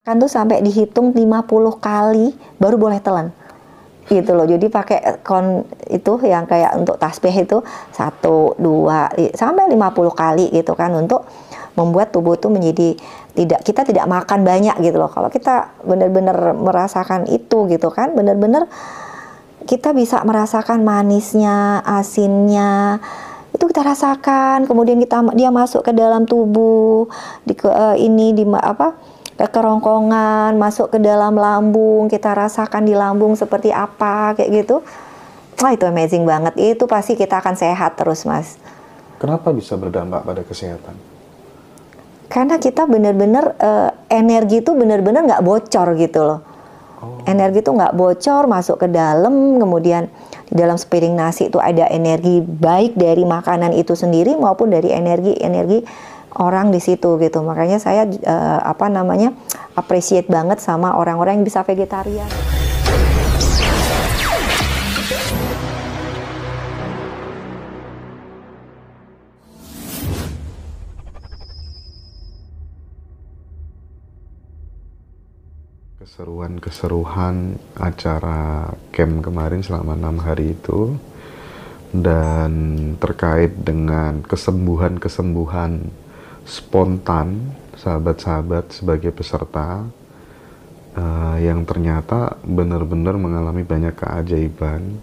Kan tuh sampai dihitung 50 kali baru boleh telan. Gitu loh. Jadi pakai itu yang kayak untuk tasbih itu 1, 2 sampai 50 kali gitu kan, untuk membuat tubuh itu menjadi kita tidak makan banyak gitu loh. Kalau kita benar-benar merasakan itu gitu kan, benar-benar kita bisa merasakan manisnya, asinnya, itu kita rasakan. Kemudian dia masuk ke dalam tubuh, ke kerongkongan, masuk ke dalam lambung, kita rasakan di lambung seperti apa, kayak gitu. Wah, itu amazing banget. Itu pasti kita akan sehat terus, Mas. Kenapa bisa berdampak pada kesehatan? Karena kita benar-benar energi itu benar-benar nggak bocor gitu loh. Energi itu nggak bocor, masuk ke dalam, kemudian di dalam sepiring nasi itu ada energi baik dari makanan itu sendiri maupun dari energi orang di situ gitu. Makanya saya appreciate banget sama orang-orang yang bisa vegetarian. Keseruan acara camp kemarin selama 6 hari itu, dan terkait dengan kesembuhan spontan sahabat-sahabat sebagai peserta yang ternyata benar-benar mengalami banyak keajaiban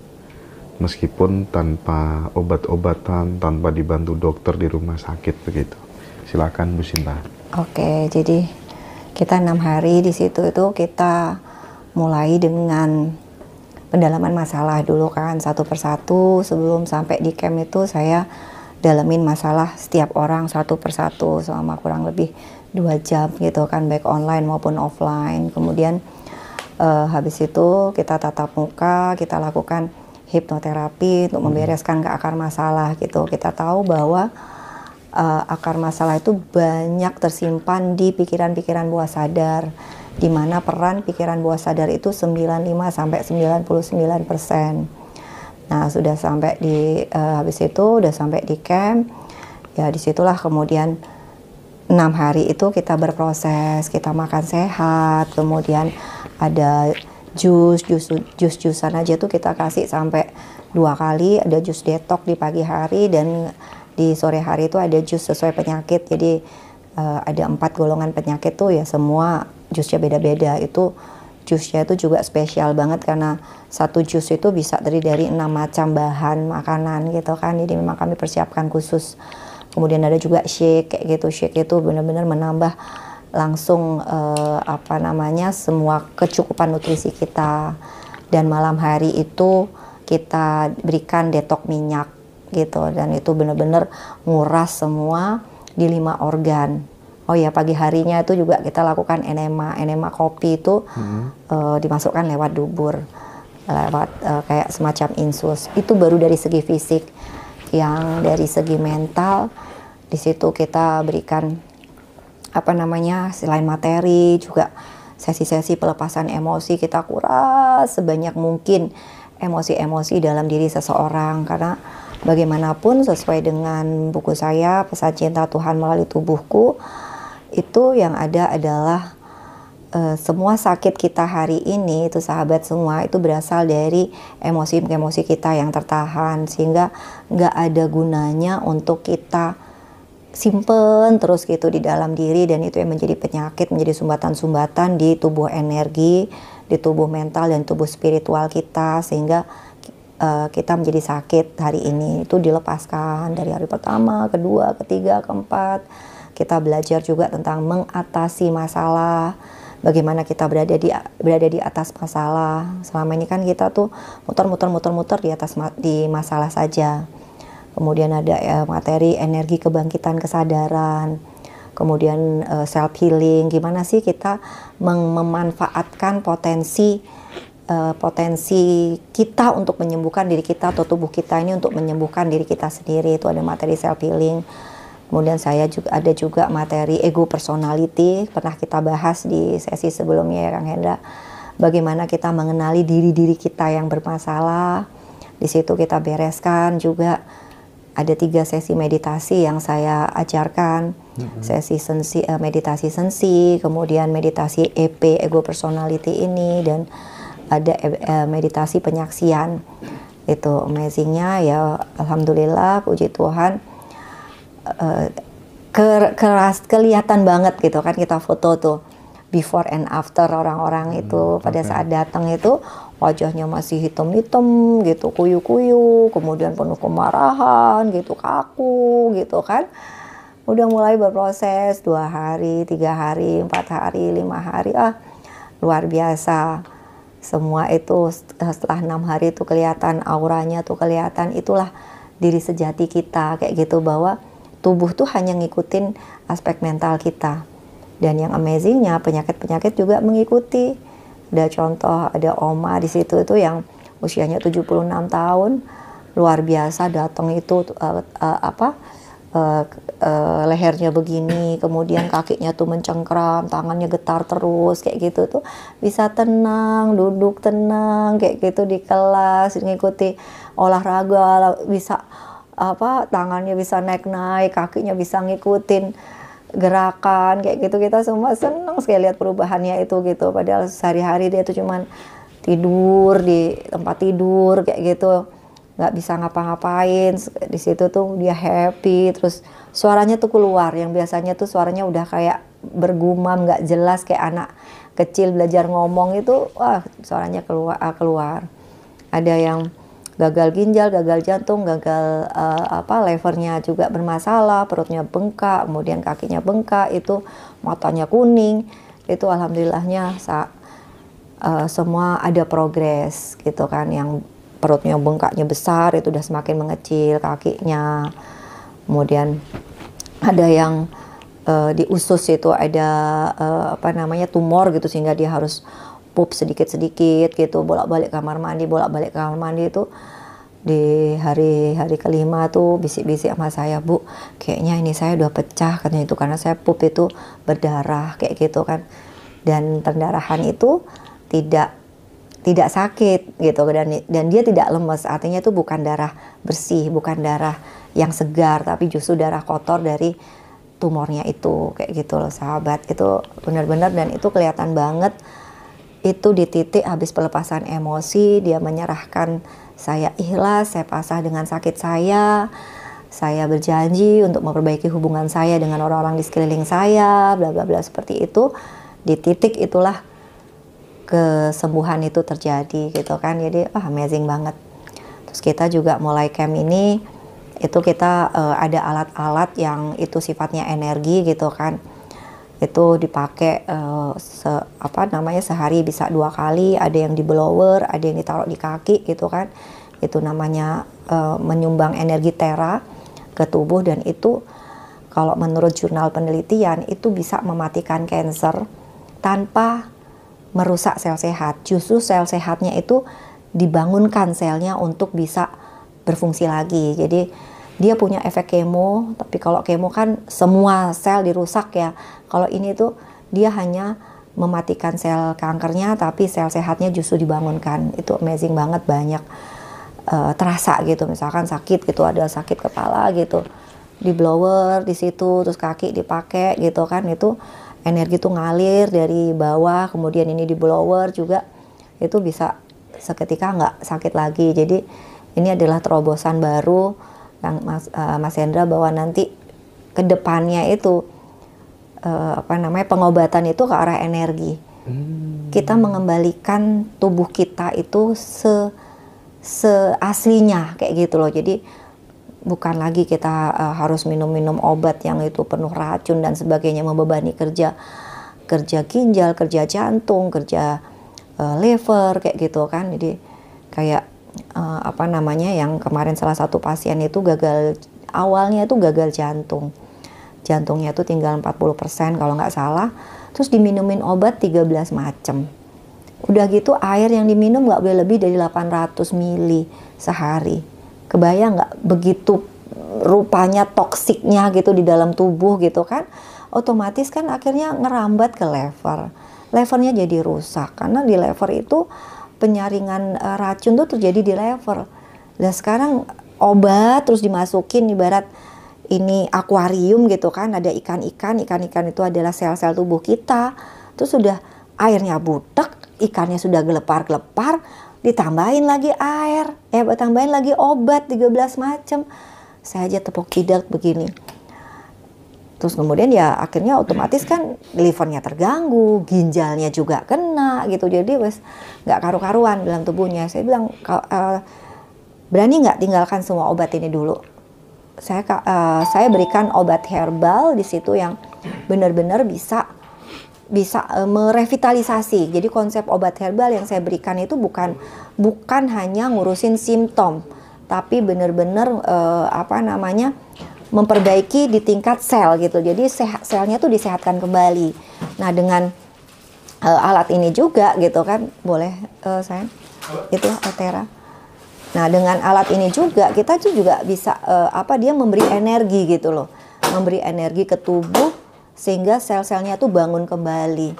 meskipun tanpa obat-obatan, tanpa dibantu dokter di rumah sakit begitu. Silakan Bu Sinta. Oke, jadi kita 6 hari di situ itu kita mulai dengan pendalaman masalah dulu kan, satu persatu. Sebelum sampai di camp itu saya dalamin masalah setiap orang satu persatu selama kurang lebih 2 jam gitu kan, baik online maupun offline. Kemudian habis itu kita tatap muka, kita lakukan hipnoterapi untuk membereskan ke akar masalah gitu. Kita tahu bahwa akar masalah itu banyak tersimpan di pikiran-pikiran bawah sadar, di mana peran pikiran bawah sadar itu 95-99%. Nah, sudah sampai habis itu udah sampai di camp, ya disitulah kemudian 6 hari itu kita berproses, kita makan sehat, kemudian ada jus-jusan aja tuh kita kasih sampai 2 kali, ada jus detok di pagi hari dan di sore hari itu ada jus sesuai penyakit. Jadi ada 4 golongan penyakit tuh ya, semua jusnya beda-beda. Itu jusnya itu juga spesial banget karena satu jus itu bisa terdiri dari 6 macam bahan makanan gitu kan. Jadi memang kami persiapkan khusus. Kemudian ada juga shake kayak gitu. Shake itu benar-benar menambah langsung semua kecukupan nutrisi kita. Dan malam hari itu kita berikan detok minyak gitu, dan itu benar-benar nguras semua di 5 organ. Oh ya, pagi harinya itu juga kita lakukan enema kopi itu dimasukkan lewat dubur, lewat kayak semacam infus. Itu baru dari segi fisik. Yang dari segi mental, di situ kita berikan selain materi juga sesi-sesi pelepasan emosi. Kita kuras sebanyak mungkin emosi-emosi dalam diri seseorang, karena bagaimanapun sesuai dengan buku saya, Pesan Cinta Tuhan Melalui Tubuhku, itu yang ada adalah semua sakit kita hari ini itu sahabat semua itu berasal dari emosi-emosi kita yang tertahan, sehingga nggak ada gunanya untuk kita simpen terus gitu di dalam diri, dan itu yang menjadi penyakit, menjadi sumbatan-sumbatan di tubuh energi, di tubuh mental dan tubuh spiritual kita, sehingga kita menjadi sakit hari ini. Itu dilepaskan dari hari pertama, kedua, ketiga, keempat. Kita belajar juga tentang mengatasi masalah, bagaimana kita berada di atas masalah. Selama ini kan kita tuh muter di masalah saja. Kemudian ada materi energi kebangkitan kesadaran. Kemudian self healing, gimana sih kita memanfaatkan potensi kita untuk menyembuhkan diri kita, atau tubuh kita ini untuk menyembuhkan diri kita sendiri. Itu ada materi self healing. Kemudian ada juga materi ego personality, pernah kita bahas di sesi sebelumnya ya Kang Hendra. Bagaimana kita mengenali diri-diri kita yang bermasalah. Di situ kita bereskan juga ada 3 sesi meditasi yang saya ajarkan. Sesi meditasi sensi, kemudian meditasi EP, ego personality ini, dan ada meditasi penyaksian. Itu amazingnya ya, alhamdulillah, puji Tuhan, kelihatan banget gitu kan, kita foto tuh before and after orang-orang itu pada saat datang itu wajahnya masih hitam-hitam gitu, kuyu-kuyu, kemudian penuh kemarahan gitu, kaku gitu kan. Udah mulai berproses 2 hari, 3 hari, 4 hari, 5 hari, luar biasa. Semua itu setelah 6 hari itu kelihatan, auranya tuh kelihatan, itulah diri sejati kita kayak gitu, bahwa tubuh tuh hanya ngikutin aspek mental kita. Dan yang amazingnya penyakit-penyakit juga mengikuti. Ada contoh, ada oma di situ itu yang usianya 76 tahun, luar biasa, datang itu lehernya begini, kemudian kakinya tuh mencengkram, tangannya getar terus kayak gitu tuh, bisa tenang, duduk tenang kayak gitu di kelas, ngikuti olahraga, bisa tangannya bisa naik-naik, kakinya bisa ngikutin gerakan kayak gitu. Kita semua senang sekali lihat perubahannya itu gitu, padahal sehari-hari dia tuh cuman tidur di tempat tidur kayak gitu, nggak bisa ngapa-ngapain. Di situ tuh dia happy, terus suaranya tuh keluar, yang biasanya tuh suaranya udah kayak bergumam nggak jelas kayak anak kecil belajar ngomong itu, suaranya keluar. Ada yang gagal ginjal, gagal jantung, gagal levernya juga bermasalah, perutnya bengkak, kemudian kakinya bengkak, itu matanya kuning, itu alhamdulillahnya semua ada progres gitu kan. Yang perutnya bengkaknya besar itu udah semakin mengecil kakinya. Kemudian ada yang di usus itu ada tumor gitu, sehingga dia harus pup sedikit-sedikit gitu, bolak-balik kamar mandi itu. Di hari kelima tuh bisik-bisik sama saya, Bu, kayaknya ini saya udah pecah katanya, itu karena saya pup itu berdarah kayak gitu kan. Dan pendarahan itu tidak sakit gitu, dan dia tidak lemes, artinya itu bukan darah bersih, bukan darah yang segar, tapi justru darah kotor dari tumornya itu kayak gitu loh sahabat. Itu benar-benar, dan itu kelihatan banget. Itu di titik habis pelepasan emosi, dia menyerahkan, saya ikhlas, saya pasrah dengan sakit saya berjanji untuk memperbaiki hubungan saya dengan orang-orang di sekeliling saya, bla bla bla, seperti itu. Di titik itulah kesembuhan itu terjadi gitu kan. Jadi amazing banget. Terus kita juga mulai camp ini, itu kita ada alat-alat yang itu sifatnya energi gitu kan. Itu dipakai sehari bisa 2 kali, ada yang di blower, ada yang ditaruh di kaki gitu kan. Itu namanya menyumbang energi tera ke tubuh, dan itu kalau menurut jurnal penelitian itu bisa mematikan kanker tanpa merusak sel sehat. Justru sel sehatnya itu dibangunkan selnya untuk bisa berfungsi lagi. Jadi dia punya efek kemo, tapi kalau kemo kan semua sel dirusak ya. Kalau ini tuh dia hanya mematikan sel kankernya, tapi sel sehatnya justru dibangunkan. Itu amazing banget, banyak terasa gitu. Misalkan sakit gitu, ada sakit kepala gitu, di blower di situ, terus kaki dipakai gitu kan, itu energi tuh ngalir dari bawah, kemudian ini di blower juga, itu bisa seketika nggak sakit lagi. Jadi ini adalah terobosan baru yang Mas Hendra, bahwa nanti ke depannya itu pengobatan itu ke arah energi. Kita mengembalikan tubuh kita itu seaslinya kayak gitu loh. Jadi bukan lagi kita harus minum-minum obat yang itu penuh racun dan sebagainya, membebani kerja ginjal, kerja jantung, kerja liver kayak gitu kan. Jadi kayak yang kemarin salah satu pasien itu awalnya itu gagal jantung. Jantungnya itu tinggal 40% kalau nggak salah. Terus diminumin obat 13 macam. Udah gitu air yang diminum nggak boleh lebih dari 800 mili sehari. Kebayang nggak begitu rupanya toksiknya gitu di dalam tubuh gitu kan. Otomatis kan akhirnya ngerambat ke lever. Levernya jadi rusak, karena di lever itu penyaringan racun tuh terjadi di lever. Dan sekarang obat terus dimasukin ibarat ini akuarium gitu kan, ada ikan-ikan itu adalah sel-sel tubuh kita, terus sudah airnya butek, ikannya sudah gelepar-gelepar, ditambahin lagi air, tambahin lagi obat 13 macam. Saya aja tepuk tidak begini. Terus kemudian ya akhirnya otomatis kan livernya terganggu, ginjalnya juga kena gitu. Jadi wes nggak karu-karuan dalam tubuhnya. Saya bilang berani nggak tinggalkan semua obat ini dulu. Saya berikan obat herbal di situ yang benar-benar bisa merevitalisasi. Jadi konsep obat herbal yang saya berikan itu bukan hanya ngurusin simptom, tapi benar-benar memperbaiki di tingkat sel gitu. Jadi selnya tuh disehatkan kembali. Nah dengan alat ini juga gitu kan, boleh sayang itu Otera. Nah dengan alat ini juga kita tuh juga bisa dia memberi energi gitu loh, memberi energi ke tubuh sehingga sel-selnya tuh bangun kembali,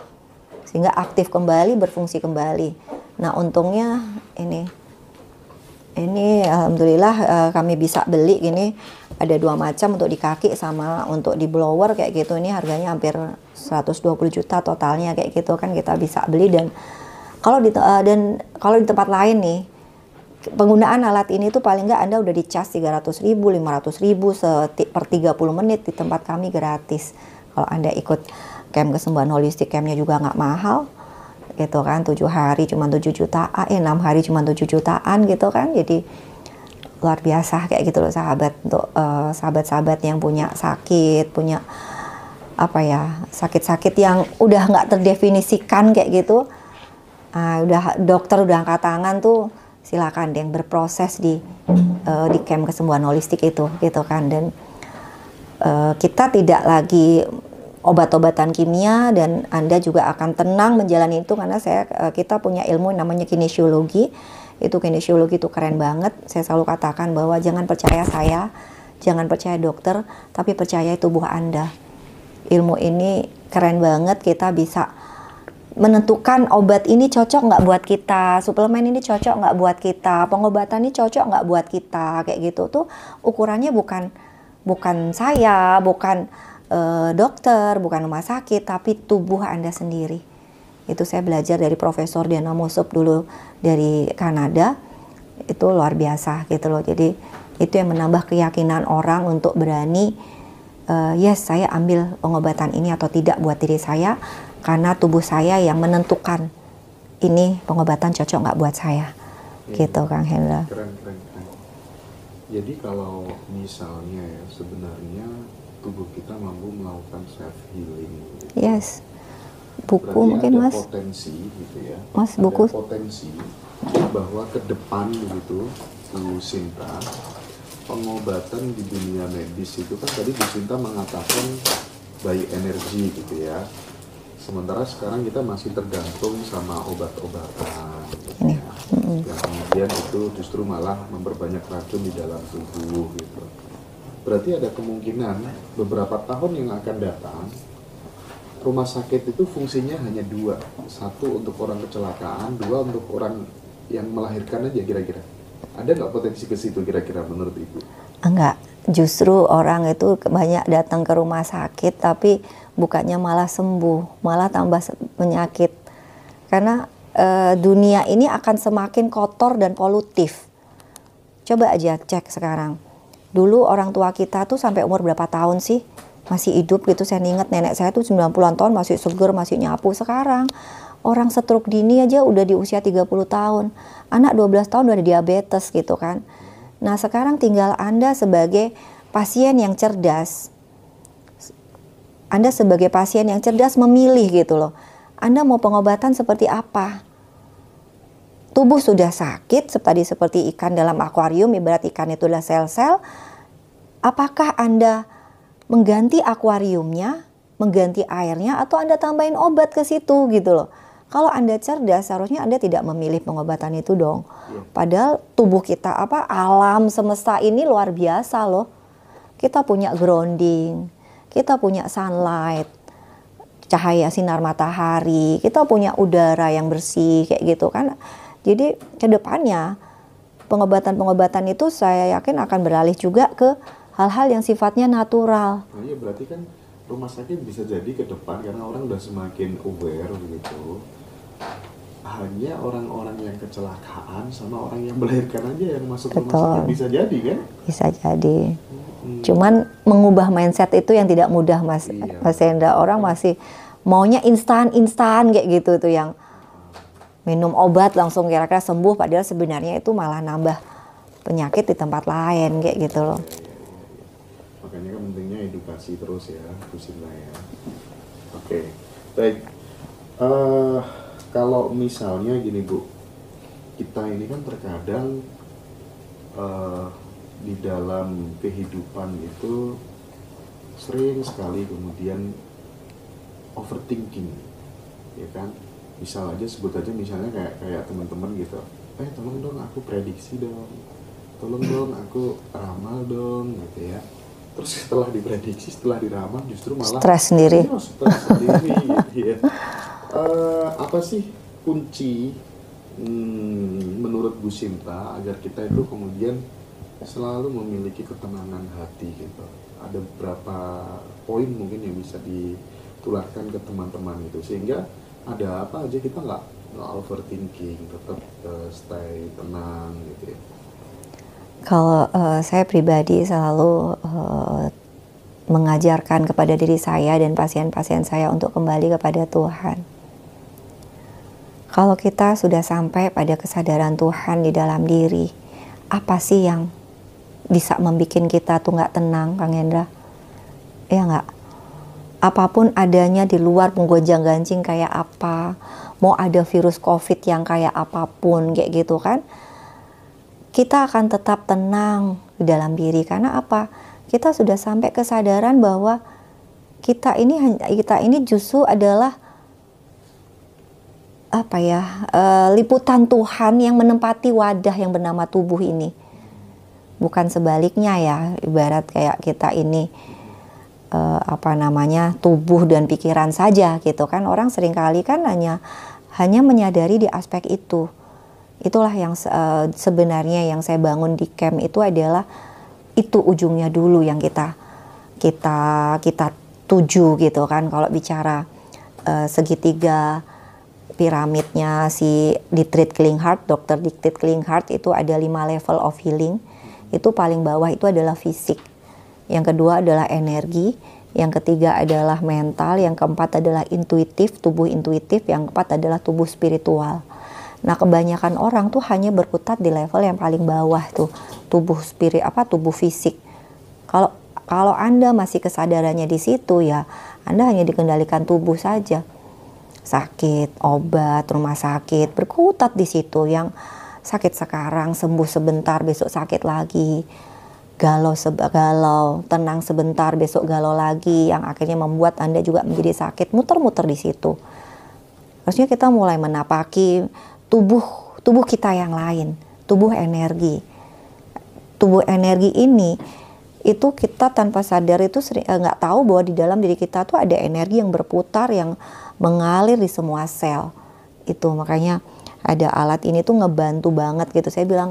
sehingga aktif kembali, berfungsi kembali. Nah untungnya ini alhamdulillah kami bisa beli gini, ada 2 macam untuk di kaki sama untuk di blower kayak gitu. Ini harganya hampir 120 juta totalnya kayak gitu kan, kita bisa beli. Dan kalau di tempat lain nih penggunaan alat ini tuh paling nggak Anda udah dicas 300.000, 500.000 per 30 menit. Di tempat kami gratis. Kalau Anda ikut camp kesembuhan holistik, campnya juga nggak mahal gitu kan, 7 hari cuma 7 jutaan, 6 hari cuma 7 jutaan gitu kan. Jadi luar biasa kayak gitu loh sahabat, untuk sahabat-sahabat yang punya sakit, punya sakit-sakit yang udah nggak terdefinisikan kayak gitu. Dokter udah angkat tangan tuh, silakan deh berproses di camp kesembuhan holistik itu gitu kan. Dan kita tidak lagi obat-obatan kimia, dan Anda juga akan tenang menjalani itu karena kita punya ilmu namanya kinesiologi. Kinesiologi itu keren banget. Saya selalu katakan bahwa jangan percaya saya, jangan percaya dokter, tapi percaya tubuh Anda. Ilmu ini keren banget, kita bisa menentukan obat ini cocok nggak buat kita, suplemen ini cocok nggak buat kita, pengobatan ini cocok nggak buat kita, kayak gitu tuh ukurannya bukan saya, bukan dokter, bukan rumah sakit, tapi tubuh Anda sendiri. Itu saya belajar dari Profesor Diana Mossop dulu dari Kanada, itu luar biasa gitu loh. Jadi itu yang menambah keyakinan orang untuk berani, yes saya ambil pengobatan ini atau tidak buat diri saya, karena tubuh saya yang menentukan ini pengobatan cocok nggak buat saya. Gitu Kang Hendra. Keren. Jadi kalau misalnya ya sebenarnya tubuh kita mampu melakukan self healing. Gitu. Yes. Buku berarti mungkin ada Mas. Potensi gitu ya. Mas ada buku. Potensi bahwa ke depan begitu Bu Sinta, pengobatan di dunia medis itu kan tadi Bu Sinta mengatakan by energi gitu ya. Sementara sekarang kita masih tergantung sama obat-obatan gitu ya. Yang kemudian itu justru malah memperbanyak racun di dalam tubuh gitu. Berarti ada kemungkinan beberapa tahun yang akan datang rumah sakit itu fungsinya hanya 2. 1 untuk orang kecelakaan, 2 untuk orang yang melahirkan aja kira-kira. Ada nggak potensi ke situ kira-kira menurut Ibu? Enggak, justru orang itu banyak datang ke rumah sakit tapi bukannya malah sembuh, malah tambah penyakit. Karena dunia ini akan semakin kotor dan polutif. Coba aja cek sekarang. Dulu orang tua kita tuh sampai umur berapa tahun sih masih hidup gitu. Saya ingat nenek saya tuh 90-an tahun masih seger, masih nyapu. Sekarang orang stroke dini aja udah di usia 30 tahun. Anak 12 tahun udah ada diabetes gitu kan. Nah sekarang tinggal Anda sebagai pasien yang cerdas. Anda sebagai pasien yang cerdas memilih gitu loh. Anda mau pengobatan seperti apa? Tubuh sudah sakit seperti ikan dalam akuarium, ibarat ikan itu adalah sel-sel. Apakah Anda mengganti akuariumnya, mengganti airnya, atau Anda tambahin obat ke situ gitu loh. Kalau Anda cerdas, seharusnya Anda tidak memilih pengobatan itu dong. Padahal tubuh kita alam semesta ini luar biasa loh. Kita punya grounding, kita punya sunlight, cahaya sinar matahari, kita punya udara yang bersih kayak gitu kan. Jadi kedepannya pengobatan-pengobatan itu saya yakin akan beralih juga ke hal-hal yang sifatnya natural. Nah, iya berarti kan rumah sakit bisa jadi ke depan karena orang udah semakin aware gitu. Hanya orang-orang yang kecelakaan sama orang yang melahirkan aja yang masuk rumah sakit bisa jadi kan? Bisa jadi. Cuman mengubah mindset itu yang tidak mudah, Mas. Iya. Mas Hendra, orang masih maunya instan kayak gitu tuh, yang minum obat langsung kira-kira sembuh, padahal sebenarnya itu malah nambah penyakit di tempat lain kayak gitu loh. Makanya kan pentingnya edukasi terus ya, Bu Sinta ya. Oke, baik. Kalau misalnya gini Bu, kita ini kan terkadang di dalam kehidupan itu sering sekali kemudian overthinking, ya kan? Misal aja sebut aja misalnya kayak teman-teman gitu, tolong dong aku prediksi dong, tolong dong aku ramal dong gitu ya. Terus setelah diprediksi, setelah diramal justru malah stres sendiri. Stres sendiri gitu ya. Apa sih kunci menurut Bu Sinta agar kita itu kemudian selalu memiliki ketenangan hati gitu? Ada beberapa poin mungkin yang bisa ditularkan ke teman-teman itu sehingga ada apa aja kita nggak overthinking, tetap stay tenang gitu ya. Kalau saya pribadi selalu mengajarkan kepada diri saya dan pasien-pasien saya untuk kembali kepada Tuhan. Kalau kita sudah sampai pada kesadaran Tuhan di dalam diri, apa sih yang bisa membuat kita tuh nggak tenang, Kang Hendra? Ya nggak? Apapun adanya di luar, menggonjang-ganjing kayak apa, mau ada virus COVID yang kayak apapun kayak gitu kan, kita akan tetap tenang di dalam diri. Karena apa? Kita sudah sampai kesadaran bahwa kita ini justru adalah liputan Tuhan yang menempati wadah yang bernama tubuh ini. Bukan sebaliknya ya, ibarat kayak kita ini tubuh dan pikiran saja gitu kan. Orang seringkali kan hanya menyadari di aspek itu. Itulah yang sebenarnya yang saya bangun di camp itu adalah itu ujungnya dulu yang kita tuju gitu kan. Kalau bicara segitiga piramidnya si Dietrich Klinghardt, Dr. Dietrich Klinghardt itu ada 5 level of healing. Itu paling bawah itu adalah fisik. Yang kedua adalah energi, yang ketiga adalah mental, yang keempat adalah intuitif, tubuh intuitif, yang keempat adalah tubuh spiritual. Nah, kebanyakan orang tuh hanya berkutat di level yang paling bawah tuh, tubuh fisik. Kalau Anda masih kesadarannya di situ ya, Anda hanya dikendalikan tubuh saja. Sakit, obat, rumah sakit, berkutat di situ. Yang sakit sekarang, sembuh sebentar, besok sakit lagi. Galau, tenang sebentar, besok galau lagi. Yang akhirnya membuat Anda juga menjadi sakit, muter-muter di situ. Harusnya kita mulai menapaki tubuh kita yang lain, tubuh energi. Tubuh energi ini itu kita tanpa sadar itu nggak tahu bahwa di dalam diri kita tuh ada energi yang berputar, yang mengalir di semua sel. Itu makanya ada alat ini tuh ngebantu banget gitu. Saya bilang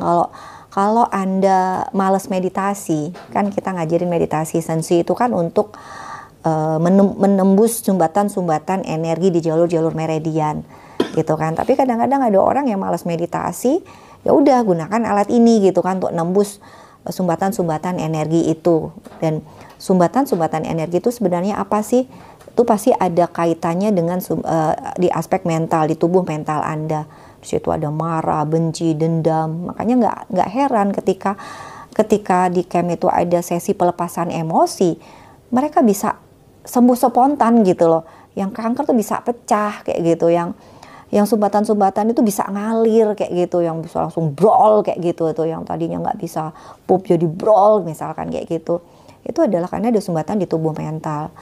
kalau Anda males meditasi, kan kita ngajarin meditasi sensi itu kan untuk menembus sumbatan-sumbatan energi di jalur-jalur meridian gitu kan. Tapi kadang-kadang ada orang yang malas meditasi, ya udah gunakan alat ini gitu kan untuk nembus sumbatan-sumbatan energi itu. Dan sumbatan-sumbatan energi itu sebenarnya apa sih? Itu pasti ada kaitannya dengan di aspek mental, di tubuh mental Anda. Di situ ada marah, benci, dendam. Makanya nggak heran ketika di camp itu ada sesi pelepasan emosi, mereka bisa sembuh spontan gitu loh. Yang kanker tuh bisa pecah kayak gitu, yang sumbatan-sumbatan itu bisa ngalir kayak gitu, yang bisa langsung brawl kayak gitu, itu yang tadinya nggak bisa pup jadi brawl misalkan kayak gitu. Itu adalah karena ada sumbatan di tubuh mental.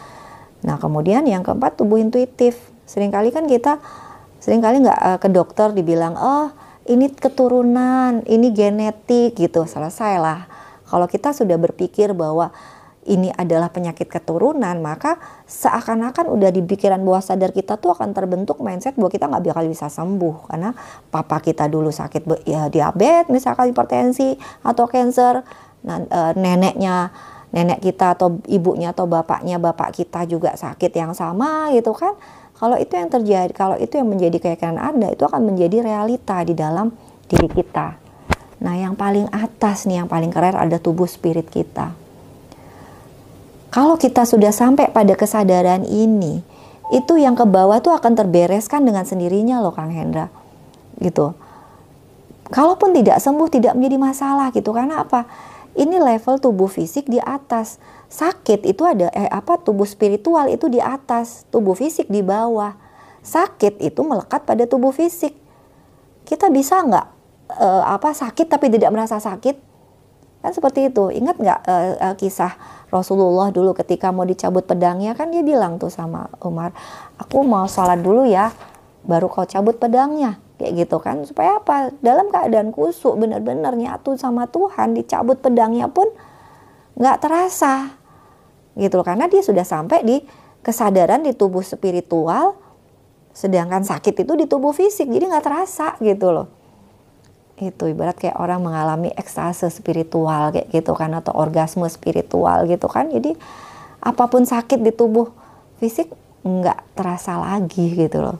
Nah kemudian yang keempat, tubuh intuitif. Seringkali nggak ke dokter dibilang, oh ini keturunan, ini genetik gitu, selesai lah. Kalau kita sudah berpikir bahwa ini adalah penyakit keturunan, maka seakan-akan udah di pikiran bawah sadar kita tuh akan terbentuk mindset bahwa kita nggak bakal bisa sembuh karena papa kita dulu sakit ya diabetes, misalkan hipertensi atau cancer, nenek kita atau ibunya atau bapak kita juga sakit yang sama gitu kan. Kalau itu yang terjadi, kalau itu yang menjadi keyakinan Anda, itu akan menjadi realita di dalam diri kita. Nah, yang paling atas nih, yang paling keren ada tubuh spirit kita. Kalau kita sudah sampai pada kesadaran ini, itu yang ke bawah tuh akan terbereskan dengan sendirinya loh Kang Hendra. Gitu. Kalaupun tidak sembuh tidak menjadi masalah gitu. Karena apa? Ini level tubuh fisik di atas. Sakit itu ada tubuh spiritual itu di atas, tubuh fisik di bawah. Sakit itu melekat pada tubuh fisik. Kita bisa nggak sakit tapi tidak merasa sakit? Kan seperti itu. Ingat nggak kisah Rasulullah dulu ketika mau dicabut pedangnya, kan dia bilang tuh sama Umar, aku mau sholat dulu ya, baru kau cabut pedangnya. Kayak gitu kan, supaya apa? Dalam keadaan kusuk, benar-benar nyatu sama Tuhan, dicabut pedangnya pun nggak terasa. Gitu loh, karena dia sudah sampai di kesadaran di tubuh spiritual, sedangkan sakit itu di tubuh fisik, jadi nggak terasa gitu loh. Itu ibarat kayak orang mengalami ekstase spiritual kayak gitu kan, atau orgasme spiritual gitu kan. Jadi apapun sakit di tubuh fisik nggak terasa lagi gitu loh.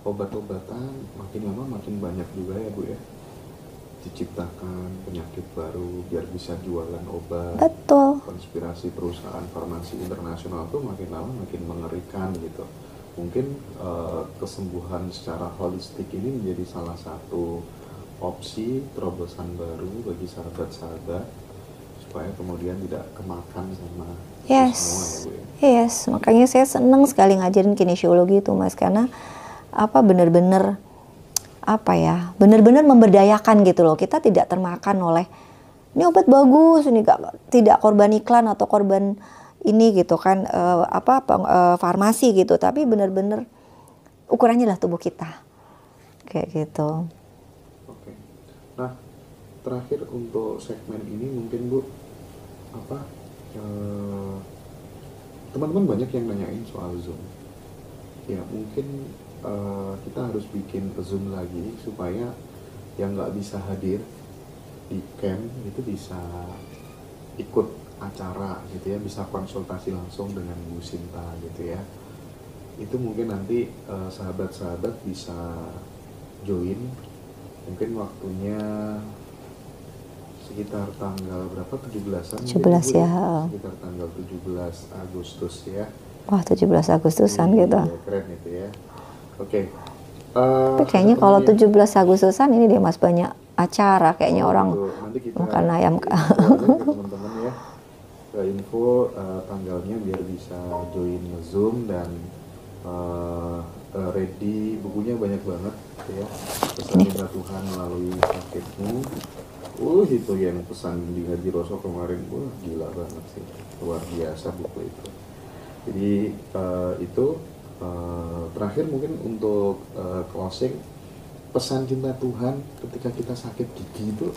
Obat-obatan makin lama makin banyak juga ya Bu ya, diciptakan penyakit baru biar bisa jualan obat. Betul. Konspirasi perusahaan farmasi internasional tuh makin lama makin mengerikan gitu. Mungkin kesembuhan secara holistik ini menjadi salah satu opsi terobosan baru bagi sahabat-sahabat supaya kemudian tidak kemakan sama semua ya Bu ya. Yes, makanya saya senang sekali ngajarin kinesiologi itu Mas, karena benar-benar benar-benar memberdayakan gitu loh. Kita tidak termakan oleh ini obat bagus, ini tidak korban iklan atau korban ini gitu kan, farmasi gitu, tapi benar-benar ukurannya lah tubuh kita kayak gitu. Oke. Nah, terakhir untuk segmen ini mungkin Bu, teman-teman banyak yang nanyain soal Zoom. Ya mungkin kita harus bikin Zoom lagi supaya yang nggak bisa hadir di camp itu bisa ikut acara gitu ya, bisa konsultasi langsung dengan Bu Sinta gitu ya. Itu mungkin nanti sahabat-sahabat bisa join, mungkin waktunya sekitar tanggal berapa, 17-an 17 ya. Sekitar tanggal 17 Agustus ya. Wah, 17 Agustusan gitu. Ya, keren itu ya. Oke. Tapi kayaknya kalau 17 Agustusan ini dia Mas banyak acara kayaknya orang makan ayam. Teman-teman ya, ke info tanggalnya biar bisa join Zoom dan ready, bukunya banyak banget ya. Pesan Cinta Tuhan melalui sakitmu. Itu yang pesan di Haji Roso kemarin, gila banget sih, luar biasa buku itu. Jadi itu terakhir mungkin untuk closing, pesan cinta Tuhan ketika kita sakit gigi itu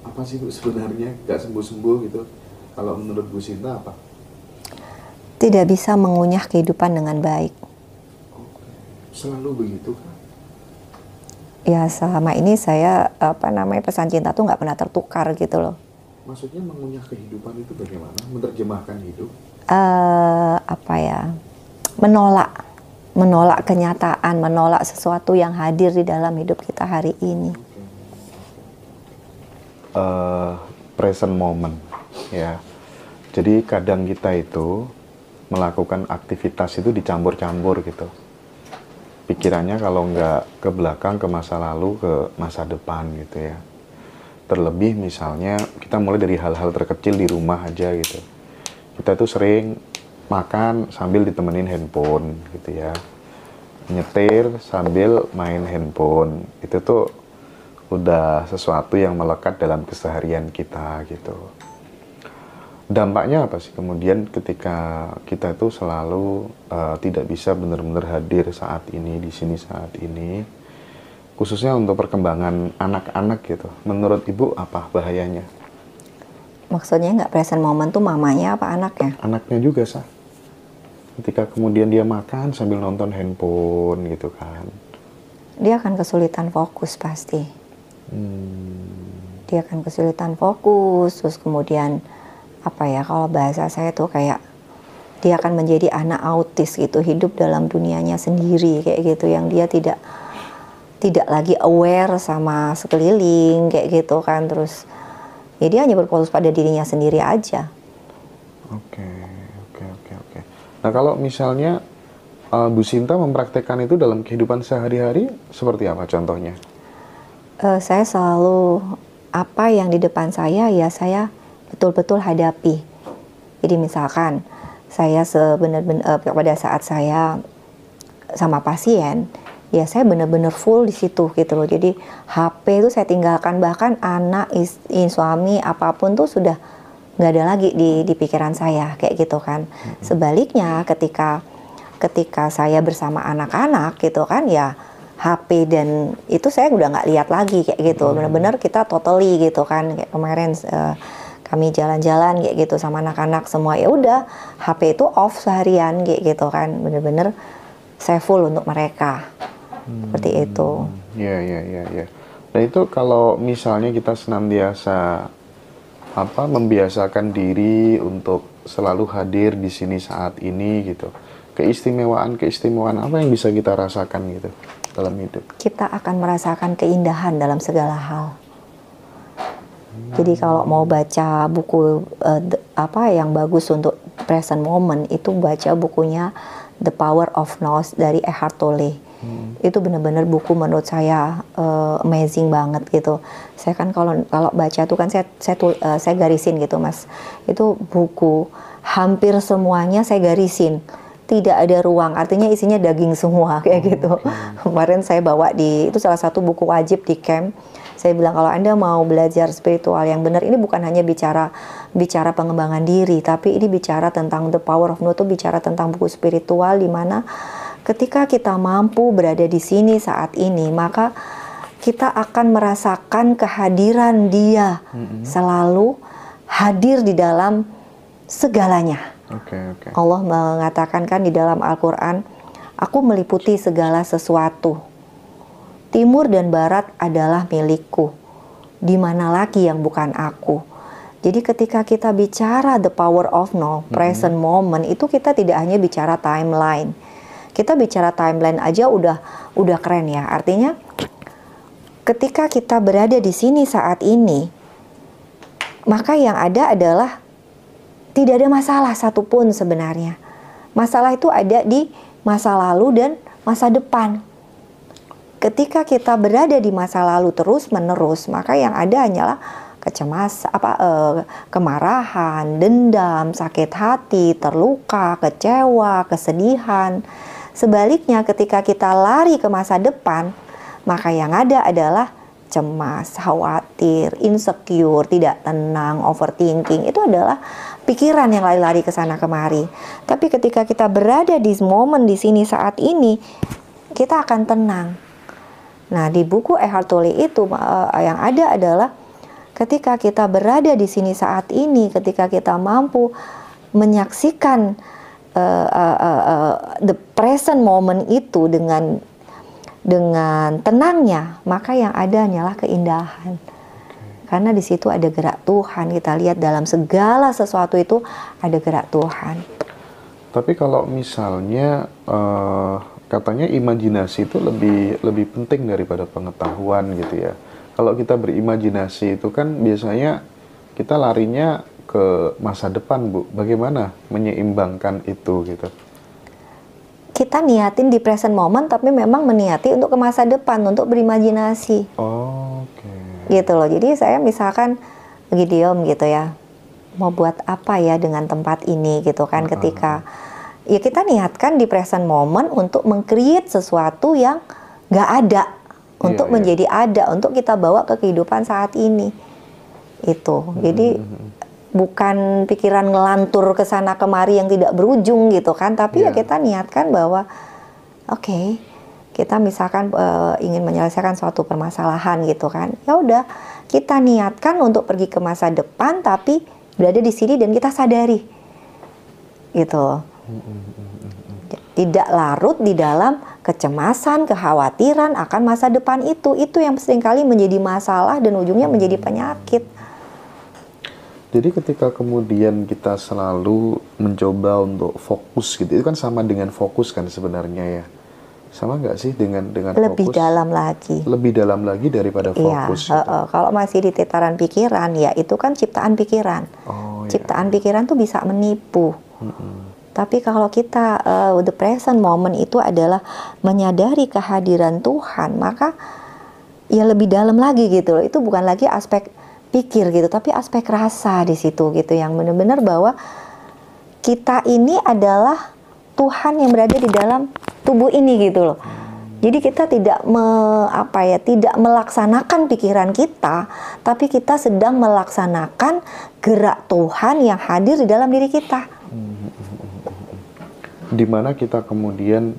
apa sih Bu sebenarnya, gak sembuh-sembuh gitu, kalau menurut Bu Sinta apa? Tidak bisa mengunyah kehidupan dengan baik. Selalu begitu kan? Ya selama ini saya pesan cinta tuh nggak pernah tertukar gitu loh. Maksudnya mengunyah kehidupan itu bagaimana? Menerjemahkan hidup? Menolak kenyataan, menolak sesuatu yang hadir di dalam hidup kita hari ini. Present moment ya. Jadi kadang kita itu melakukan aktivitas itu dicampur-campur gitu. Pikirannya kalau nggak ke belakang, ke masa lalu, ke masa depan gitu ya. Terlebih misalnya kita mulai dari hal-hal terkecil di rumah aja gitu. Kita tuh sering makan sambil ditemenin handphone gitu ya. Nyetir sambil main handphone. Itu tuh udah sesuatu yang melekat dalam keseharian kita gitu. Dampaknya apa sih kemudian ketika kita tuh selalu tidak bisa benar-benar hadir saat ini, di sini saat ini, khususnya untuk perkembangan anak-anak gitu. Menurut Ibu apa bahayanya? Maksudnya nggak present moment tuh mamanya apa anaknya? Anaknya juga, Sah. Ketika kemudian dia makan sambil nonton handphone gitu kan. Dia akan kesulitan fokus pasti. Dia akan kesulitan fokus, terus kemudian apa ya, kalau bahasa saya tuh kayak dia akan menjadi anak autis gitu, hidup dalam dunianya sendiri kayak gitu, yang dia tidak lagi aware sama sekeliling kayak gitu kan. Terus ya dia hanya berfokus pada dirinya sendiri aja. Oke. Nah, kalau misalnya Bu Sinta mempraktekkan itu dalam kehidupan sehari-hari, seperti apa contohnya? Saya selalu, apa yang di depan saya ya saya betul-betul hadapi. Jadi misalkan saya pada saat saya sama pasien, ya saya benar-benar full di situ gitu loh. Jadi HP itu saya tinggalkan, bahkan anak, suami, apapun tuh sudah nggak ada lagi di pikiran saya kayak gitu kan. Sebaliknya ketika saya bersama anak-anak gitu kan, ya HP dan itu saya udah nggak lihat lagi kayak gitu. Benar-benar kita totally gitu kan. Kayak kemarin kami jalan-jalan kayak gitu sama anak-anak semua, ya udah HP itu off seharian kayak gitu kan. Benar-benar saya full untuk mereka. Seperti itu. Iya. Nah, itu kalau misalnya kita senantiasa membiasakan diri untuk selalu hadir di sini saat ini gitu. Keistimewaan apa yang bisa kita rasakan gitu dalam hidup? Kita akan merasakan keindahan dalam segala hal. Jadi kalau mau baca buku yang bagus untuk present moment, itu baca bukunya The Power of Now dari Eckhart Tolle. Itu benar-benar buku menurut saya amazing banget gitu. Saya kan kalau baca tuh kan saya garisin gitu, Mas. Itu buku hampir semuanya saya garisin. Tidak ada ruang, artinya isinya daging semua kayak gitu. Kemarin saya bawa itu salah satu buku wajib di camp. Saya bilang kalau Anda mau belajar spiritual yang benar, ini bukan hanya bicara pengembangan diri, tapi ini bicara tentang The Power of Now, itu bicara tentang buku spiritual di mana ketika kita mampu berada di sini saat ini, maka kita akan merasakan kehadiran Dia selalu hadir di dalam segalanya. Okay. Allah mengatakan kan di dalam Al-Quran, aku meliputi segala sesuatu. Timur dan barat adalah milikku. Di mana lagi yang bukan aku? Jadi ketika kita bicara the power of now, present moment, itu kita tidak hanya bicara timeline. Kita bicara timeline aja udah keren ya. Artinya ketika kita berada di sini saat ini, maka yang ada adalah tidak ada masalah satupun sebenarnya. Masalah itu ada di masa lalu dan masa depan. Ketika kita berada di masa lalu terus-menerus, maka yang ada hanyalah kecemasan, kemarahan, dendam, sakit hati, terluka, kecewa, kesedihan. Sebaliknya ketika kita lari ke masa depan, maka yang ada adalah cemas, khawatir, insecure, tidak tenang, overthinking. Itu adalah pikiran yang lari-lari ke sana kemari. Tapi ketika kita berada di momen di sini saat ini, kita akan tenang. Nah, di buku Eckhart Tolle itu yang ada adalah ketika kita berada di sini saat ini, ketika kita mampu menyaksikan the present moment itu dengan tenangnya, maka yang ada hanyalah keindahan. Karena di situ ada gerak Tuhan. Kita lihat dalam segala sesuatu itu ada gerak Tuhan. Tapi kalau misalnya katanya imajinasi itu lebih penting daripada pengetahuan gitu ya. Kalau kita berimajinasi itu kan biasanya kita larinya ke masa depan, Bu. Bagaimana menyeimbangkan itu gitu? Kita niatin di present moment, tapi memang meniati untuk ke masa depan, untuk berimajinasi. Oke. Gitu loh. Jadi saya misalkan lagi diem gitu ya, mau buat apa ya dengan tempat ini gitu kan. Ketika ya kita niatkan di present moment untuk meng-create sesuatu yang nggak ada, untuk menjadi ada, untuk kita bawa ke kehidupan saat ini. Itu. Jadi bukan pikiran ngelantur ke sana kemari yang tidak berujung gitu kan, tapi ya kita niatkan bahwa oke, kita misalkan ingin menyelesaikan suatu permasalahan gitu kan, ya udah kita niatkan untuk pergi ke masa depan, tapi berada di sini dan kita sadari, gitu. Tidak larut di dalam kecemasan, kekhawatiran akan masa depan itu yang seringkali menjadi masalah dan ujungnya menjadi penyakit. Jadi ketika kemudian kita selalu mencoba untuk fokus gitu, itu kan sama dengan fokus kan sebenarnya ya? Sama nggak sih dengan Lebih fokus? dalam lagi. Lebih dalam lagi daripada fokus. Iya, kalau masih di tataran pikiran, ya itu kan ciptaan pikiran. Ciptaan pikiran tuh bisa menipu. Tapi kalau kita the present moment itu adalah menyadari kehadiran Tuhan, maka ya lebih dalam lagi gitu loh. Itu bukan lagi aspek pikir gitu, tapi aspek rasa di situ gitu, yang benar-benar bahwa kita ini adalah Tuhan yang berada di dalam tubuh ini gitu loh. Jadi kita tidak tidak melaksanakan pikiran kita, tapi kita sedang melaksanakan gerak Tuhan yang hadir di dalam diri kita. Dimana kita kemudian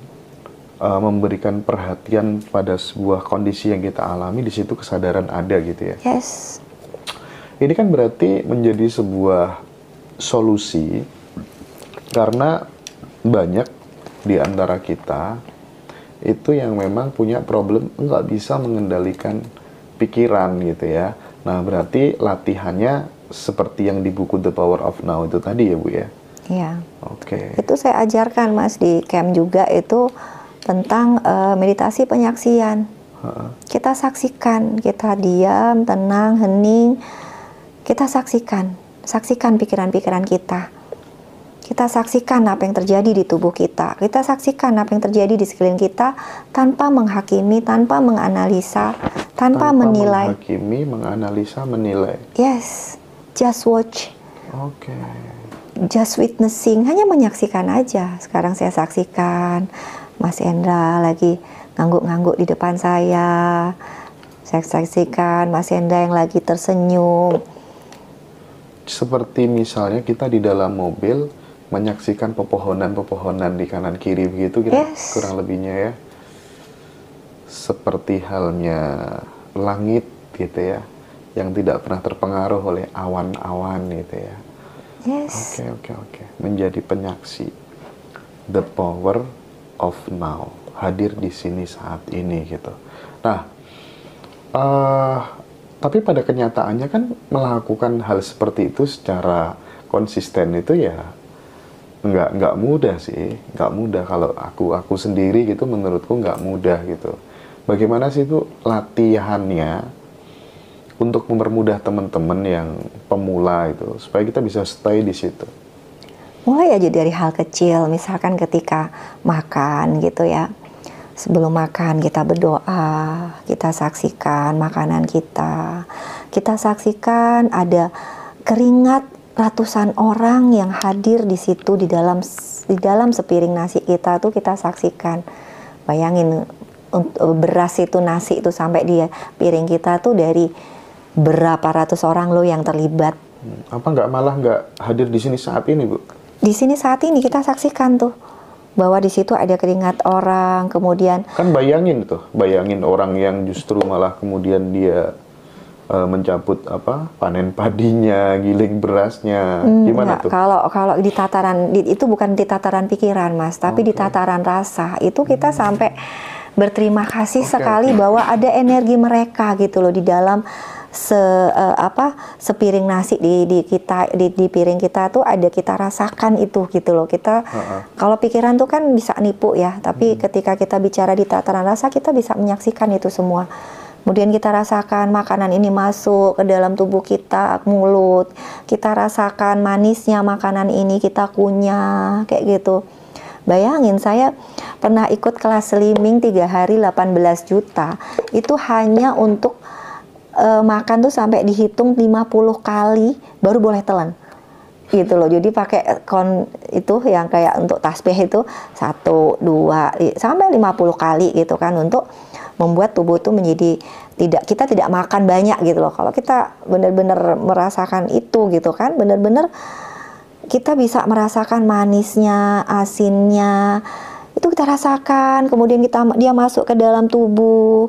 memberikan perhatian pada sebuah kondisi yang kita alami, di situ kesadaran ada gitu ya. Yes. Ini kan berarti menjadi sebuah solusi, karena banyak di antara kita itu yang memang punya problem nggak bisa mengendalikan pikiran gitu ya. Nah berarti latihannya seperti yang di buku The Power of Now itu tadi ya Bu ya? Iya. Oke. Itu saya ajarkan Mas di camp juga, itu tentang meditasi penyaksian. Kita saksikan, kita diam, tenang, hening. Kita saksikan pikiran-pikiran kita. Kita saksikan apa yang terjadi di tubuh kita. Kita saksikan apa yang terjadi di sekeliling kita tanpa menghakimi, tanpa menganalisa, tanpa menilai. Menghakimi, menganalisa, menilai. Yes, just watch. Oke. Just witnessing, hanya menyaksikan aja. Sekarang saya saksikan Mas Endra lagi ngangguk-ngangguk di depan saya. Saya saksikan Mas Endra yang lagi tersenyum. Seperti misalnya kita di dalam mobil menyaksikan pepohonan-pepohonan di kanan kiri begitu kira kurang lebihnya ya. Seperti halnya langit gitu ya, yang tidak pernah terpengaruh oleh awan-awan gitu ya. Yes. Oke. Menjadi penyaksi. The power of now, hadir di sini saat ini gitu. Nah, tapi pada kenyataannya kan melakukan hal seperti itu secara konsisten itu ya nggak mudah sih, nggak mudah. Kalau aku sendiri gitu, menurutku nggak mudah gitu. Bagaimana sih itu latihannya untuk mempermudah teman-teman yang pemula itu supaya kita bisa stay di situ? Mulai aja dari hal kecil, misalkan ketika makan gitu ya. Sebelum makan kita berdoa, kita saksikan makanan kita. Kita saksikan ada keringat ratusan orang yang hadir di situ di dalam sepiring nasi kita tuh kita saksikan. Bayangin beras itu, nasi itu sampai di piring kita tuh dari berapa ratus orang loh yang terlibat. Apa malah nggak hadir di sini saat ini, Bu? Di sini saat ini kita saksikan tuh bahwa di situ ada keringat orang, kemudian kan bayangin orang yang justru malah kemudian dia mencabut panen padinya, giling berasnya, gimana tuh? Kalau di tataran itu bukan di tataran pikiran Mas, tapi di tataran rasa itu kita sampai berterima kasih sekali bahwa ada energi mereka gitu loh di dalam sepiring nasi di piring kita tuh ada, kita rasakan itu gitu loh. Kita kalau pikiran tuh kan bisa nipu ya, tapi ketika kita bicara di tataran rasa kita bisa menyaksikan itu semua. Kemudian kita rasakan makanan ini masuk ke dalam tubuh kita, mulut. Kita rasakan manisnya makanan ini, kita kunyah kayak gitu. Bayangin, saya pernah ikut kelas slimming 3 hari 18 juta. Itu hanya untuk makan tuh sampai dihitung 50 kali baru boleh telan gitu loh. Jadi pakai itu yang kayak untuk tasbih itu 1, 2 sampai 50 kali gitu kan, untuk membuat tubuh tuh menjadi kita tidak makan banyak gitu loh. Kalau kita benar-benar merasakan itu gitu kan, benar-benar kita bisa merasakan manisnya, asinnya, itu kita rasakan. Kemudian dia masuk ke dalam tubuh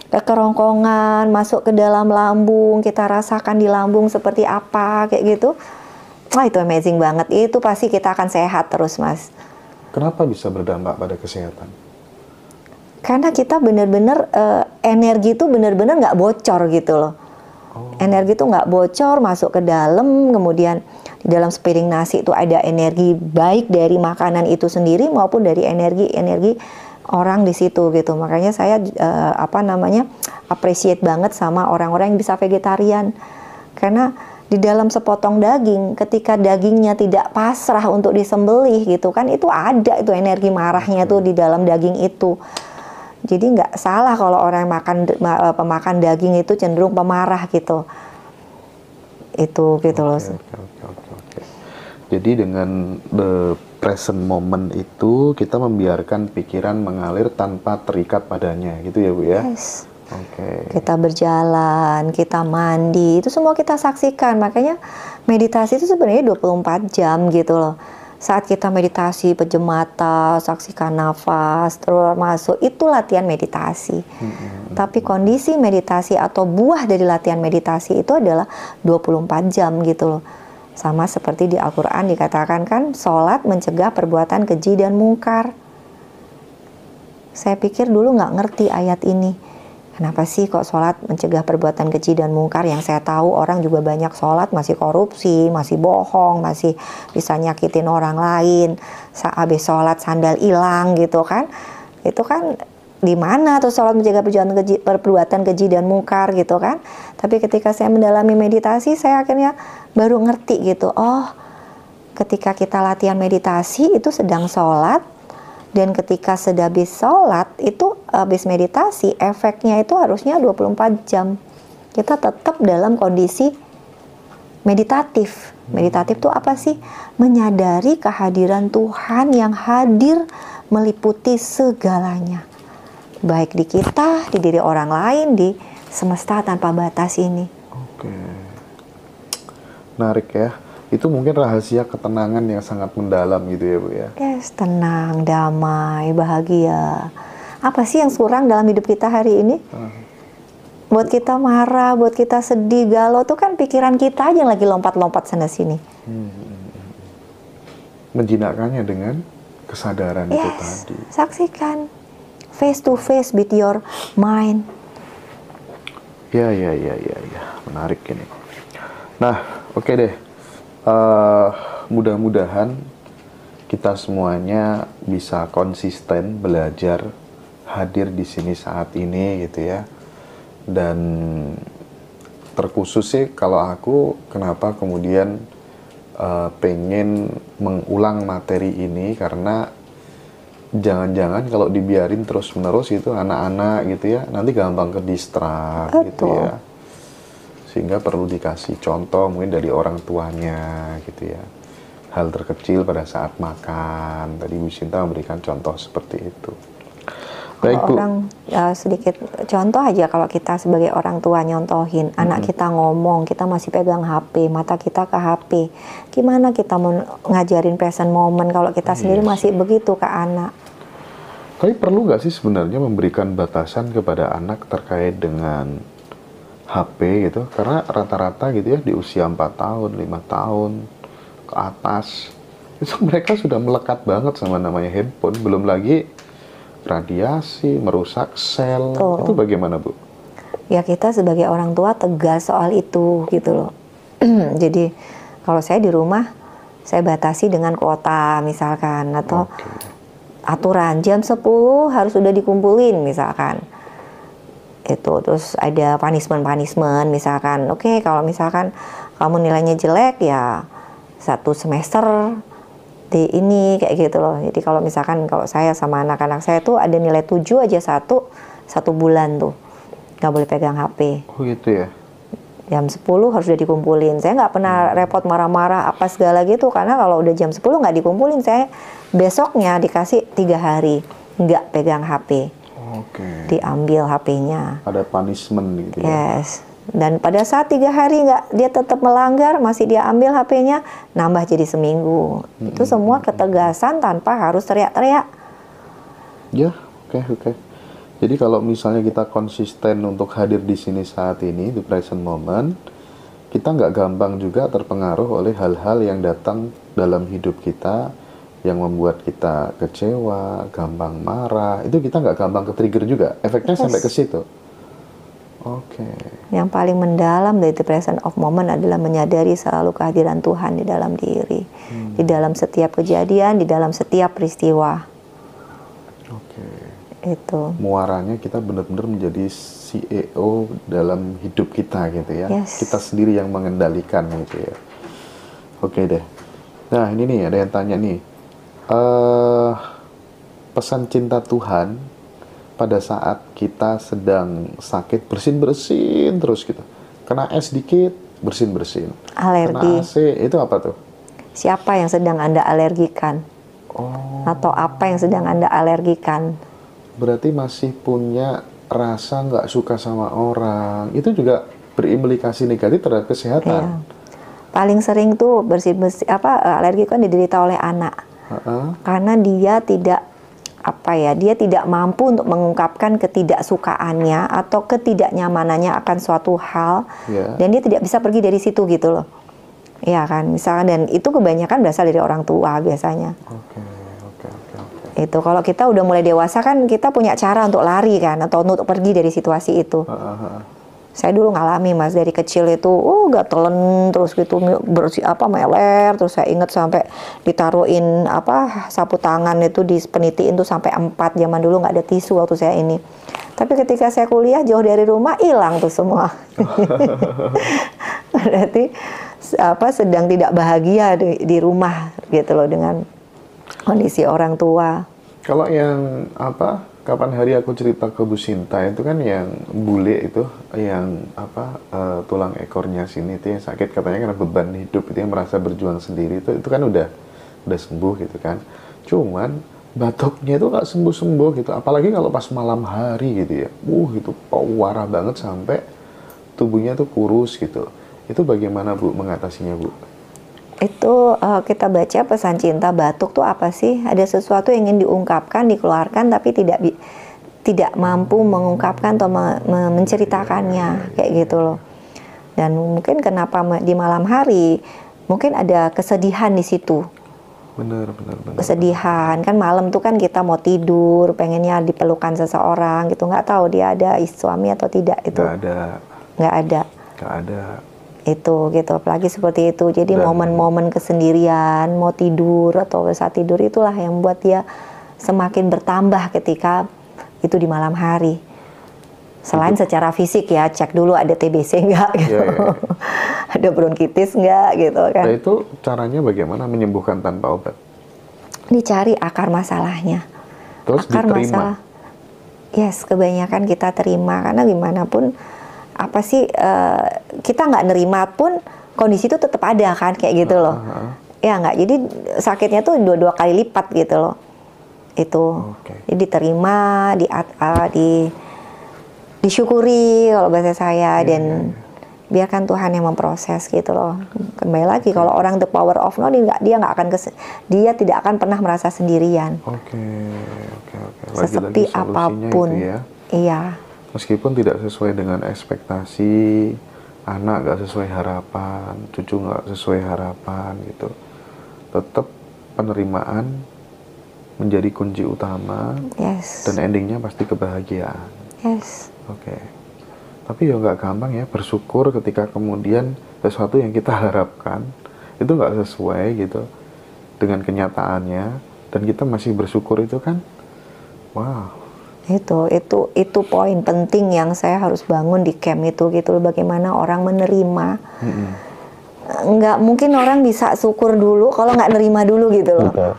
ke kerongkongan, masuk ke dalam lambung, kita rasakan di lambung seperti apa, kayak gitu. Wah, itu amazing banget. Itu pasti kita akan sehat terus, Mas. Kenapa bisa berdampak pada kesehatan? Karena kita benar-benar energi itu benar-benar nggak bocor gitu loh. Energi itu nggak bocor, masuk ke dalam, kemudian di dalam sepiring nasi itu ada energi baik dari makanan itu sendiri maupun dari energi orang di situ gitu. Makanya saya appreciate banget sama orang-orang yang bisa vegetarian. Karena di dalam sepotong daging, ketika dagingnya tidak pasrah untuk disembelih gitu kan, itu ada itu energi marahnya tuh di dalam daging itu. Jadi nggak salah kalau orang pemakan daging itu cenderung pemarah gitu. Itu gitu loh. Oke. Jadi dengan the present moment itu kita membiarkan pikiran mengalir tanpa terikat padanya, gitu ya Bu ya? Yes. Oke. Kita berjalan, kita mandi, itu semua kita saksikan. Makanya meditasi itu sebenarnya 24 jam gitu loh. Saat kita meditasi, pejam mata, saksikan nafas, terus masuk, itu latihan meditasi. Tapi kondisi meditasi atau buah dari latihan meditasi itu adalah 24 jam gitu loh. Sama seperti di Al-Quran dikatakan kan, sholat mencegah perbuatan keji dan mungkar. Saya pikir dulu nggak ngerti ayat ini. Kenapa sih kok sholat mencegah perbuatan keji dan mungkar? Yang saya tahu orang juga banyak sholat masih korupsi, masih bohong, masih bisa nyakitin orang lain. Habis sholat sandal hilang gitu kan. Itu kan di mana tuh sholat mencegah perbuatan keji dan mungkar gitu kan. Tapi ketika saya mendalami meditasi, saya akhirnya baru ngerti gitu. Oh, ketika kita latihan meditasi itu sedang sholat. Dan ketika sudah habis sholat, itu habis meditasi, efeknya itu harusnya 24 jam. Kita tetap dalam kondisi meditatif. Meditatif itu apa sih? Menyadari kehadiran Tuhan yang hadir meliputi segalanya. Baik di kita, di diri orang lain, di semesta tanpa batas ini. Oke. Menarik ya. Itu mungkin rahasia ketenangan yang sangat mendalam gitu ya Bu ya. Yes, tenang, damai, bahagia. Apa sih yang kurang dalam hidup kita hari ini? Buat kita marah, buat kita sedih, galau, tuh kan pikiran kita aja yang lagi lompat-lompat sana sini. Menjinakkannya dengan kesadaran itu tadi. Saksikan. Face to face with your mind. Ya. Menarik ini. Nah, oke deh. Mudah-mudahan kita semuanya bisa konsisten belajar hadir di sini saat ini gitu ya. Dan terkhusus sih kalau aku kenapa kemudian pengen mengulang materi ini, karena jangan-jangan kalau dibiarin terus-menerus itu anak-anak gitu ya nanti gampang ke distrak gitu ya. Sehingga perlu dikasih contoh mungkin dari orang tuanya gitu ya. Hal terkecil pada saat makan. Tadi Bu Sinta memberikan contoh seperti itu. Baik Bu. Sedikit contoh aja, kalau kita sebagai orang tua nyontohin, anak kita ngomong, kita masih pegang HP, mata kita ke HP. Gimana kita mau ngajarin present moment kalau kita sendiri masih begitu ke anak? Tapi perlu nggak sih sebenarnya memberikan batasan kepada anak terkait dengan HP gitu, karena rata-rata gitu ya di usia 4 tahun, 5 tahun ke atas itu mereka sudah melekat banget sama namanya handphone, belum lagi radiasi, merusak sel. Itu bagaimana Bu? Ya kita sebagai orang tua tegas soal itu gitu loh. Jadi kalau saya di rumah, saya batasi dengan kuota misalkan, atau aturan jam 10 harus sudah dikumpulin misalkan. Itu terus ada punishment misalkan, oke, kalau misalkan kamu nilainya jelek ya 1 semester di ini kayak gitu loh. Jadi kalau misalkan kalau saya sama anak-anak saya tuh ada nilai 7 aja satu bulan tuh nggak boleh pegang HP. Oh gitu ya. Jam 10 harus udah dikumpulin. Saya nggak pernah repot marah-marah apa segala gitu, karena kalau udah jam 10 nggak dikumpulin, saya besoknya dikasih 3 hari nggak pegang HP. Diambil HP-nya. Ada punishment gitu ya. Yes. Dan pada saat 3 hari dia tetap melanggar, masih dia ambil HP-nya, nambah jadi seminggu. Itu semua ketegasan tanpa harus teriak-teriak. Ya, oke. Jadi kalau misalnya kita konsisten untuk hadir di sini saat ini, di present moment, kita nggak gampang juga terpengaruh oleh hal-hal yang datang dalam hidup kita, yang membuat kita kecewa, gampang marah. Itu kita nggak gampang ke-trigger juga. Efeknya sampai ke situ. Oke. Yang paling mendalam dari the present of moment adalah menyadari selalu kehadiran Tuhan di dalam diri. Di dalam setiap kejadian, di dalam setiap peristiwa. Oke. Itu. Muaranya kita benar-benar menjadi CEO dalam hidup kita gitu ya. Yes. Kita sendiri yang mengendalikan gitu ya. Oke deh. Nah ini nih ada yang tanya nih. Pesan cinta Tuhan pada saat kita sedang sakit bersin-bersin terus gitu. Kena es dikit, bersin-bersin. Alergi. Kena AC, itu apa tuh? Siapa yang sedang Anda alergikan? Oh, Atau apa yang sedang Anda alergikan? berarti masih punya rasa nggak suka sama orang. Itu juga berimplikasi negatif terhadap kesehatan. Iya. Paling sering tuh alergi kan diderita oleh anak. Karena dia dia tidak mampu untuk mengungkapkan ketidaksukaannya atau ketidaknyamanannya akan suatu hal, dan dia tidak bisa pergi dari situ gitu loh. Iya kan, misalkan, dan itu kebanyakan berasal dari orang tua biasanya. Oke. Itu kalau kita udah mulai dewasa kan kita punya cara untuk lari kan, atau untuk pergi dari situasi itu. Saya dulu ngalami Mas, dari kecil itu gatelan terus gitu, meler, terus saya ingat sampai ditaruhin sapu tangan itu dipenitiin tuh sampai 4. Zaman dulu nggak ada tisu waktu saya ini. Tapi ketika saya kuliah jauh dari rumah, hilang tuh semua. Berarti sedang tidak bahagia di rumah gitu loh dengan kondisi orang tua. Kalau yang kapan hari aku cerita ke Bu Sinta itu kan yang bule itu, yang tulang ekornya sini itu yang sakit katanya karena beban hidup itu, yang merasa berjuang sendiri itu kan udah sembuh gitu kan. Cuman batuknya itu nggak sembuh-sembuh gitu, apalagi kalau pas malam hari gitu ya. Itu parah banget sampai tubuhnya tuh kurus gitu. Itu bagaimana Bu mengatasinya Bu? Itu kita baca pesan cinta batuk tuh apa sih? Ada sesuatu yang ingin diungkapkan, dikeluarkan, tapi tidak mampu mengungkapkan atau menceritakannya, kayak gitu loh. Dan mungkin kenapa di malam hari, mungkin ada kesedihan di situ. Bener. Kesedihan kan malam tuh kan kita mau tidur, pengennya dipelukan seseorang gitu, nggak tahu dia ada suami atau tidak itu. Nggak ada. Itu gitu, apalagi seperti itu. Jadi momen-momen kesendirian, mau tidur atau saat tidur, itulah yang membuat dia semakin bertambah ketika itu di malam hari. Selain secara fisik ya, cek dulu ada TBC nggak gitu, ada bronkitis nggak gitu kan. Nah itu caranya bagaimana menyembuhkan tanpa obat? Dicari akar masalahnya. Terus akar diterima? Masalah, yes, kebanyakan kita terima, karena gimana pun kita nggak nerima pun kondisi itu tetap ada kan, kayak gitu loh. Ya nggak, jadi sakitnya tuh dua kali lipat gitu loh. Itu jadi diterima, disyukuri kalau bahasa saya, dan biarkan Tuhan yang memproses gitu loh. Kembali lagi, kalau orang the power of no, dia tidak akan pernah merasa sendirian. Sesepi apapun itu ya. Iya. Meskipun tidak sesuai dengan ekspektasi, anak nggak sesuai harapan, cucu nggak sesuai harapan gitu, tetap penerimaan menjadi kunci utama. Dan endingnya pasti kebahagiaan. Tapi ya nggak gampang ya bersyukur ketika kemudian sesuatu yang kita harapkan itu nggak sesuai gitu dengan kenyataannya, dan kita masih bersyukur, itu kan wow. Itu poin penting yang saya harus bangun di camp itu gitu, bagaimana orang menerima. Nggak mungkin orang bisa syukur dulu kalau nggak nerima dulu gitu loh.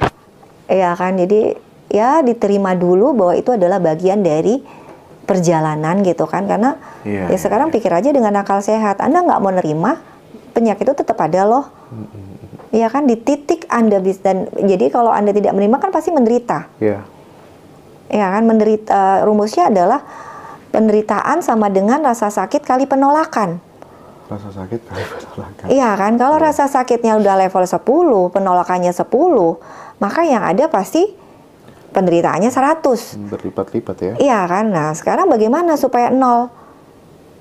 Iya kan, jadi ya diterima dulu bahwa itu adalah bagian dari perjalanan gitu kan, karena sekarang pikir aja dengan akal sehat, Anda nggak mau nerima, penyakit itu tetap ada loh. Iya kan, di titik Anda bisa, dan jadi kalau Anda tidak menerima kan pasti menderita. Ya kan, rumusnya adalah penderitaan sama dengan rasa sakit kali penolakan. Iya kan, kalau rasa sakitnya udah level 10, penolakannya 10, maka yang ada pasti penderitaannya 100. Berlipat-lipat ya. Iya kan? Nah, sekarang bagaimana supaya 0?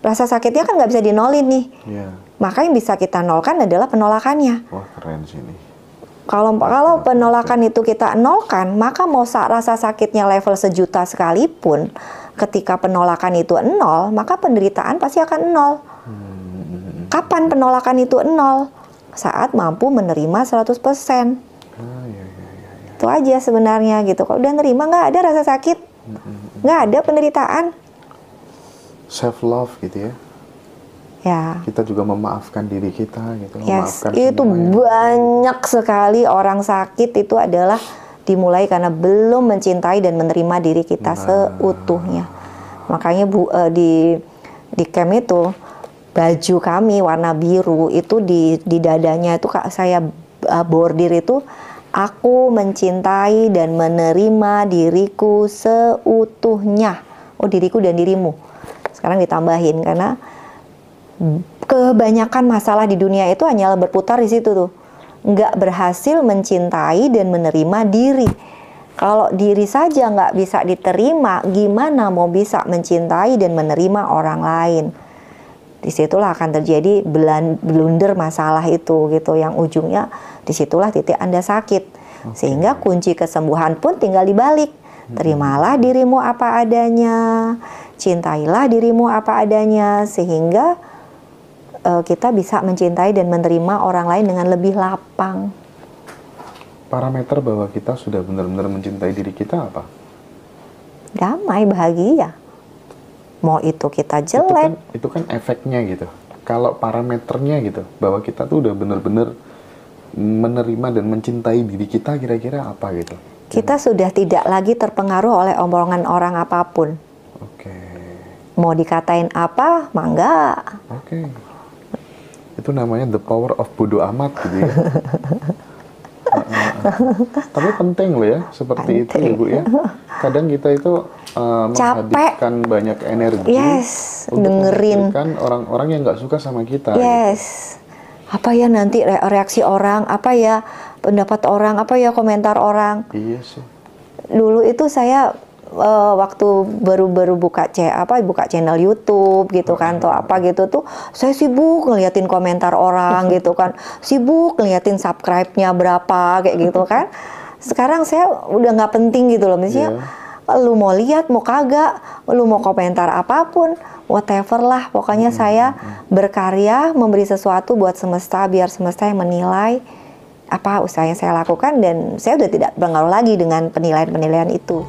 Rasa sakitnya kan nggak bisa dinolin nih. Iya. Maka yang bisa kita nolkan adalah penolakannya. Wah, keren sih ini. Kalau penolakan itu kita nolkan, maka mau rasa sakitnya level 1.000.000 sekalipun, ketika penolakan itu 0, maka penderitaan pasti akan 0. Kapan penolakan itu 0? Saat mampu menerima 100%. Iya. Itu aja sebenarnya gitu. Kalau udah nerima, nggak ada rasa sakit, nggak ada penderitaan. Self love gitu ya. Ya. Kita juga memaafkan diri kita gitu. Yes, Memaafkan itu banyak sekali orang sakit itu adalah dimulai karena belum mencintai dan menerima diri kita seutuhnya. Makanya di camp itu baju kami warna biru itu di dadanya itu saya bordir itu, aku mencintai dan menerima diriku seutuhnya. Oh, diriku dan dirimu. Sekarang ditambahin karena kebanyakan masalah di dunia itu hanya berputar di situ tuh. Nggak berhasil mencintai dan menerima diri. Kalau diri saja nggak bisa diterima, gimana mau bisa mencintai dan menerima orang lain? Disitulah akan terjadi blunder masalah itu gitu, yang ujungnya disitulah titik Anda sakit. Sehingga kunci kesembuhan pun tinggal dibalik. Terimalah dirimu apa adanya, cintailah dirimu apa adanya, sehingga kita bisa mencintai dan menerima orang lain dengan lebih lapang. Parameter bahwa kita sudah benar-benar mencintai diri kita apa? Damai, bahagia. Mau itu kita jelek. Itu kan efeknya gitu. Kalau parameternya gitu, bahwa kita tuh udah benar-benar menerima dan mencintai diri kita, kira-kira apa gitu? Kita sudah tidak lagi terpengaruh oleh omongan orang apapun. Oke. Mau dikatain apa, mangga. Oke. Itu namanya the power of bodo amat gitu ya. Tapi penting loh ya, seperti itu ya Bu ya. Kadang kita itu menghabiskan banyak energi untuk dengerin orang-orang yang nggak suka sama kita. Yes. Gitu. Apa ya nanti reaksi orang, apa ya pendapat orang, apa ya komentar orang. Iya sih. Dulu itu saya waktu baru buka channel YouTube gitu kan, atau apa gitu tuh, saya sibuk ngeliatin komentar orang gitu kan, sibuk ngeliatin subscribe-nya berapa kayak gitu kan. Sekarang saya udah nggak penting gitu loh, misalnya lu mau lihat mau kagak, lu mau komentar apapun, whatever lah, pokoknya saya berkarya memberi sesuatu buat semesta, biar semesta yang menilai apa usaha yang saya lakukan, dan saya udah tidak berpengaruh lagi dengan penilaian-penilaian itu.